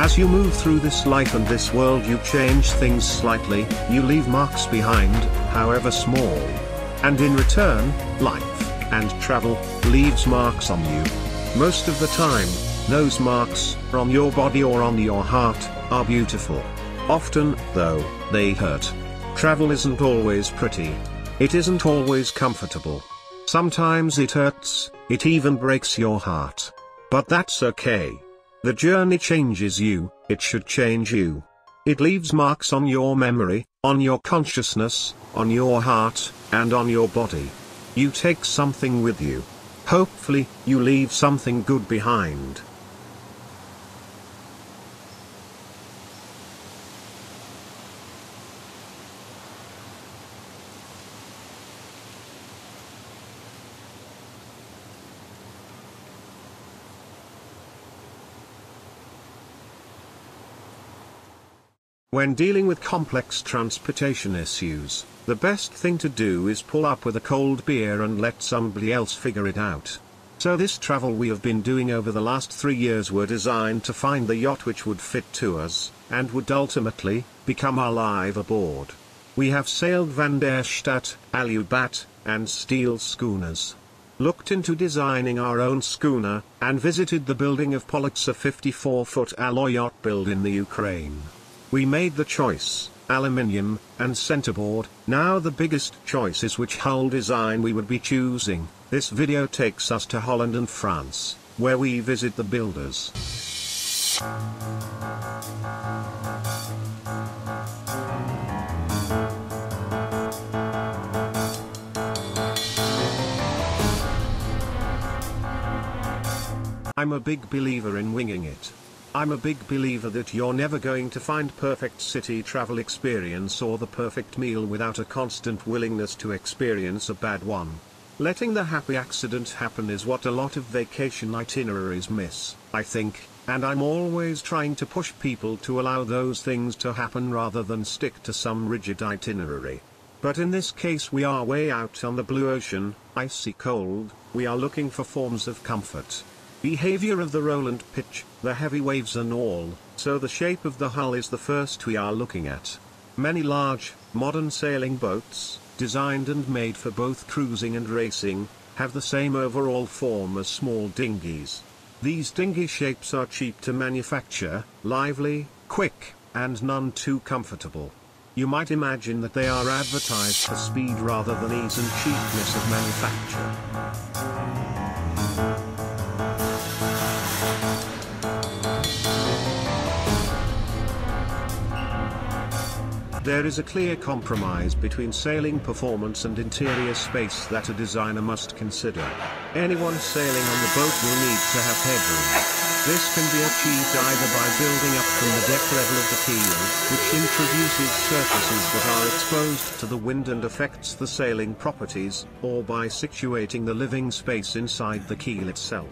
As you move through this life and this world, you change things slightly, you leave marks behind, however small. And in return, life and travel leaves marks on you. Most of the time, those marks, on your body or on your heart, are beautiful. Often, though, they hurt. Travel isn't always pretty. It isn't always comfortable. Sometimes it hurts, it even breaks your heart. But that's okay. The journey changes you, it should change you. It leaves marks on your memory, on your consciousness, on your heart, and on your body. You take something with you. Hopefully, you leave something good behind. When dealing with complex transportation issues, the best thing to do is pull up with a cold beer and let somebody else figure it out. So this travel we have been doing over the last 3 years were designed to find the yacht which would fit to us, and would ultimately become our life aboard. We have sailed Van der Stadt, Alubat, and steel schooners. Looked into designing our own schooner, and visited the building of Pollock's, a 54-foot alloy yacht built in the Ukraine. We made the choice, aluminium, and centerboard. Now the biggest choice is which hull design we would be choosing. This video takes us to Holland and France, where we visit the builders. I'm a big believer in winging it. I'm a big believer that you're never going to find perfect city travel experience or the perfect meal without a constant willingness to experience a bad one. Letting the happy accident happen is what a lot of vacation itineraries miss, I think, and I'm always trying to push people to allow those things to happen rather than stick to some rigid itinerary. But in this case we are way out on the blue ocean, icy cold, we are looking for forms of comfort. Behavior of the roll and pitch, the heavy waves and all, so the shape of the hull is the first we are looking at. Many large, modern sailing boats, designed and made for both cruising and racing, have the same overall form as small dinghies. These dinghy shapes are cheap to manufacture, lively, quick, and none too comfortable. You might imagine that they are advertised for speed rather than ease and cheapness of manufacture. There is a clear compromise between sailing performance and interior space that a designer must consider. Anyone sailing on the boat will need to have headroom. This can be achieved either by building up from the deck level of the keel, which introduces surfaces that are exposed to the wind and affects the sailing properties, or by situating the living space inside the keel itself.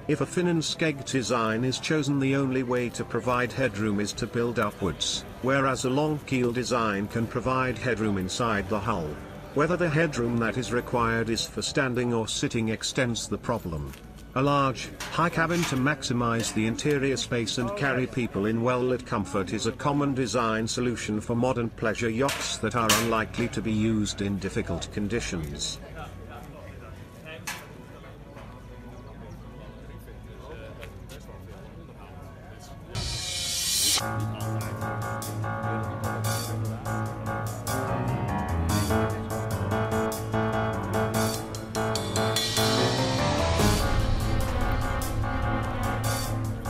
If a fin and skeg design is chosen, the only way to provide headroom is to build upwards, whereas a long keel design can provide headroom inside the hull. Whether the headroom that is required is for standing or sitting extends the problem. A large, high cabin to maximize the interior space and carry people in well-lit comfort is a common design solution for modern pleasure yachts that are unlikely to be used in difficult conditions.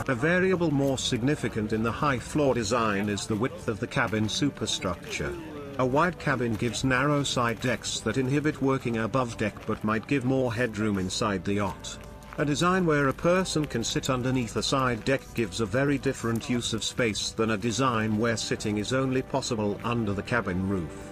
A variable more significant in the high floor design is the width of the cabin superstructure. A wide cabin gives narrow side decks that inhibit working above deck but might give more headroom inside the yacht. A design where a person can sit underneath a side deck gives a very different use of space than a design where sitting is only possible under the cabin roof.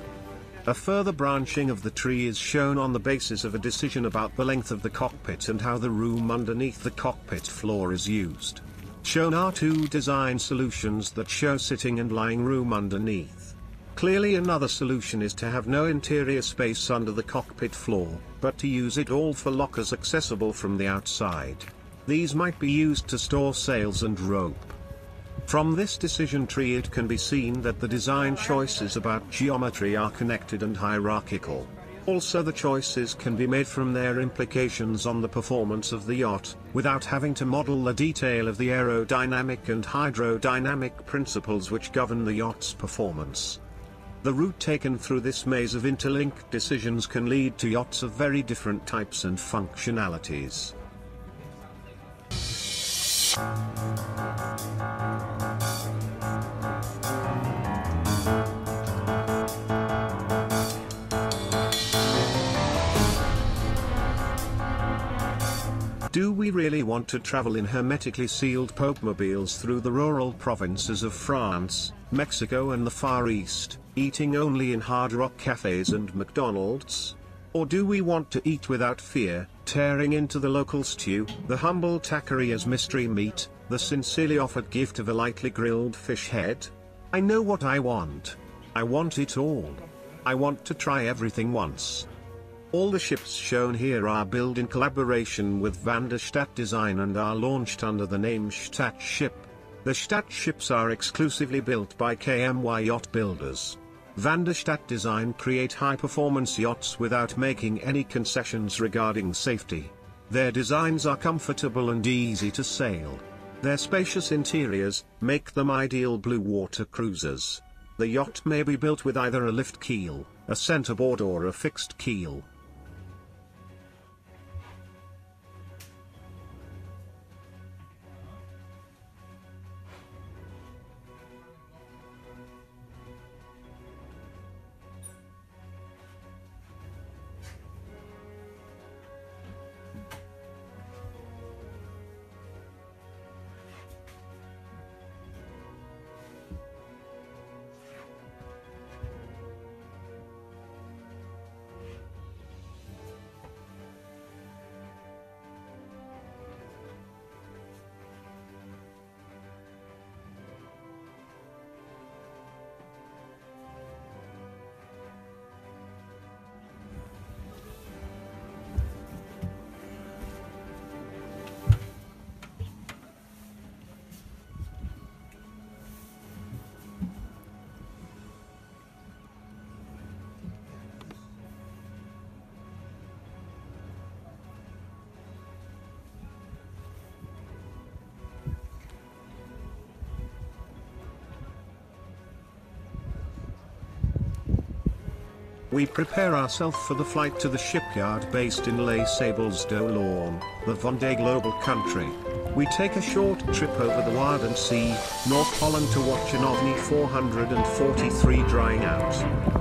A further branching of the tree is shown on the basis of a decision about the length of the cockpit and how the room underneath the cockpit floor is used. Shown are two design solutions that show sitting and lying room underneath. Clearly another solution is to have no interior space under the cockpit floor, but to use it all for lockers accessible from the outside. These might be used to store sails and rope. From this decision tree it can be seen that the design choices about geometry are connected and hierarchical. Also the choices can be made from their implications on the performance of the yacht, without having to model the detail of the aerodynamic and hydrodynamic principles which govern the yacht's performance. The route taken through this maze of interlinked decisions can lead to yachts of very different types and functionalities. Do we really want to travel in hermetically sealed Popemobiles through the rural provinces of France, Mexico and the Far East, eating only in hard rock cafes and McDonald's? Or do we want to eat without fear, tearing into the local stew, the humble taqueria's mystery meat, the sincerely offered gift of a lightly grilled fish head? I know what I want. I want it all. I want to try everything once. All the ships shown here are built in collaboration with Van der Stadt Design and are launched under the name Stadt Ship. The Stadt ships are exclusively built by KMY Yacht Builders. Van der Stadt Design create high-performance yachts without making any concessions regarding safety. Their designs are comfortable and easy to sail. Their spacious interiors make them ideal blue water cruisers. The yacht may be built with either a lift keel, a centerboard or a fixed keel. We prepare ourselves for the flight to the shipyard based in Les Sables d'Olorne, the Vendée Global country. We take a short trip over the Wadden Sea, North Holland to watch an OVNI 443 drying out.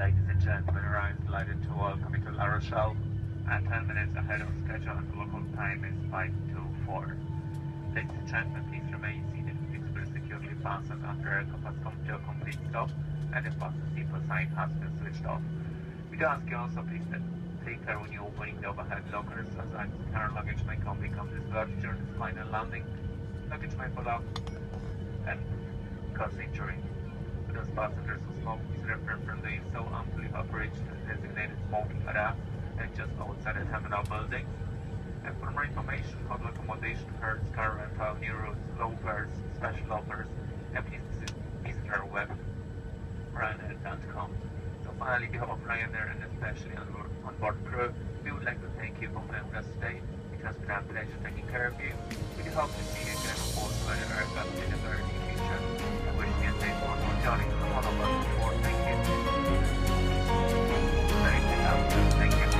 Ladies and gentlemen, arrived delighted to welcome you to La Rochelle at 10 minutes ahead of schedule and the local time is 5:24. Ladies and gentlemen, please remain seated. Please be securely fastened after aircraft has come to a complete stop and the fasten seatbelt sign has been switched off. We do ask you also please take care when you opening the overhead lockers, as carry luggage may become dislodged during this final landing. Luggage may fall out and cause injury. For those passengers who smoke, please refrain from doing so until you have reached the designated smoking area and just outside the terminal building. And for more information, hotel accommodation fares, car rental, new routes, low fares, special offers, and please visit our web, ryanair.com. So finally, on behalf of Ryanair and especially on board crew, we would like to thank you for flying with us today. It has been a pleasure taking care of you. We hope to see you again on board Ryanair aircraft in the very near future. And wish you a safe one for joining the all of us before. Thank you. Thank you.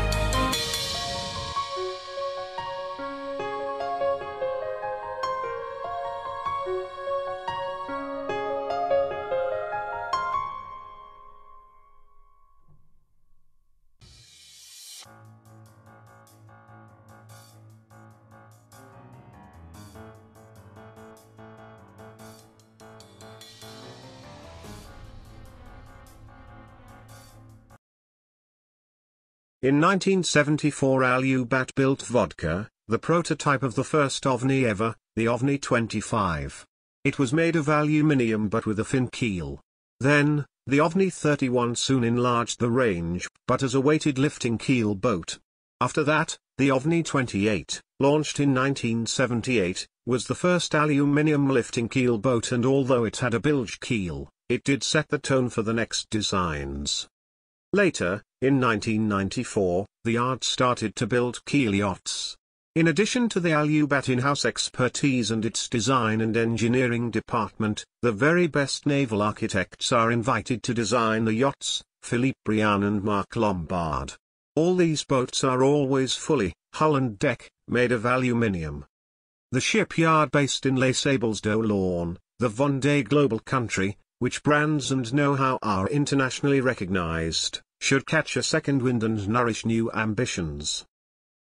In 1974 Al-Ubat built vodka, the prototype of the first OVNI ever, the OVNI 25. It was made of aluminium but with a fin keel. Then, the OVNI 31 soon enlarged the range, but as a weighted lifting keel boat. After that, the OVNI 28, launched in 1978, was the first aluminium lifting keel boat, and although it had a bilge keel, it did set the tone for the next designs. Later, in 1994, the yard started to build keel yachts. In addition to the Al-Ubat in-house expertise and its design and engineering department, the very best naval architects are invited to design the yachts, Philippe Briand and Marc Lombard. All these boats are always fully, hull and deck, made of aluminium. The shipyard based in Les Sables-d'Olonne, the Vendée global country, which brands and know-how are internationally recognized, should catch a second wind and nourish new ambitions.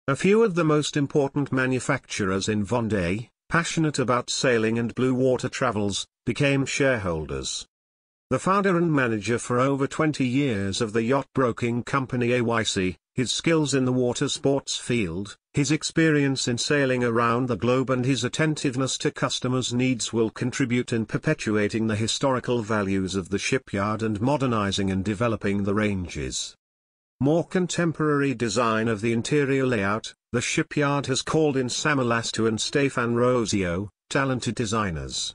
A few of the most important manufacturers in Vendée, passionate about sailing and blue water travels, became shareholders. The founder and manager for over 20 years of the yacht broking company AYC, his skills in the water sports field, his experience in sailing around the globe and his attentiveness to customers' needs will contribute in perpetuating the historical values of the shipyard and modernizing and developing the ranges. More contemporary design of the interior layout, the shipyard has called in Sam Alastu and Stefan Rosio, talented designers.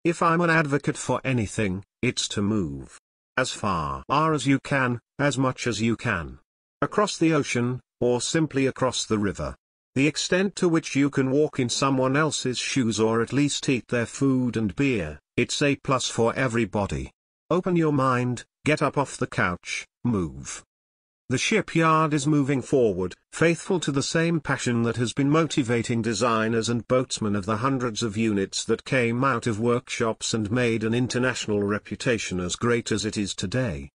If I'm an advocate for anything, it's to move as far as you can, as much as you can. Across the ocean, or simply across the river. The extent to which you can walk in someone else's shoes or at least eat their food and beer, it's a plus for everybody. Open your mind, get up off the couch, move. The shipyard is moving forward, faithful to the same passion that has been motivating designers and boatsmen of the hundreds of units that came out of workshops and made an international reputation as great as it is today.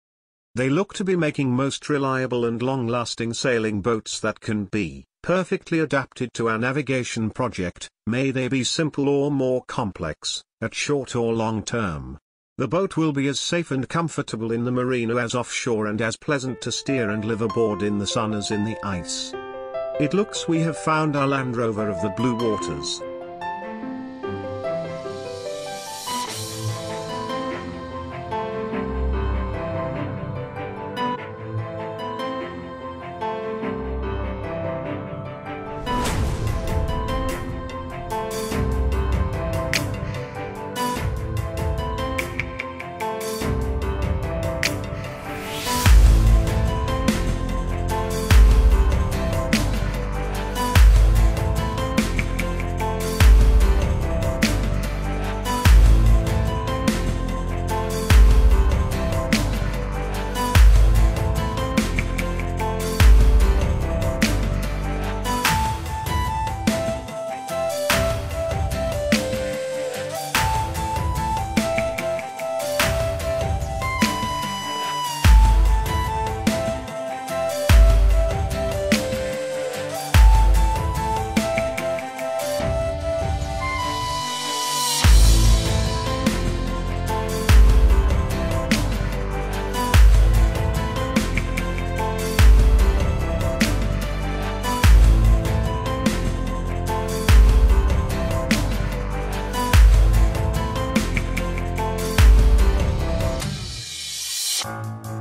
They look to be making most reliable and long-lasting sailing boats that can be perfectly adapted to our navigation project, may they be simple or more complex, at short or long term. The boat will be as safe and comfortable in the marina as offshore and as pleasant to steer and live aboard in the sun as in the ice. It looks we have found our Land Rover of the blue waters. Bye.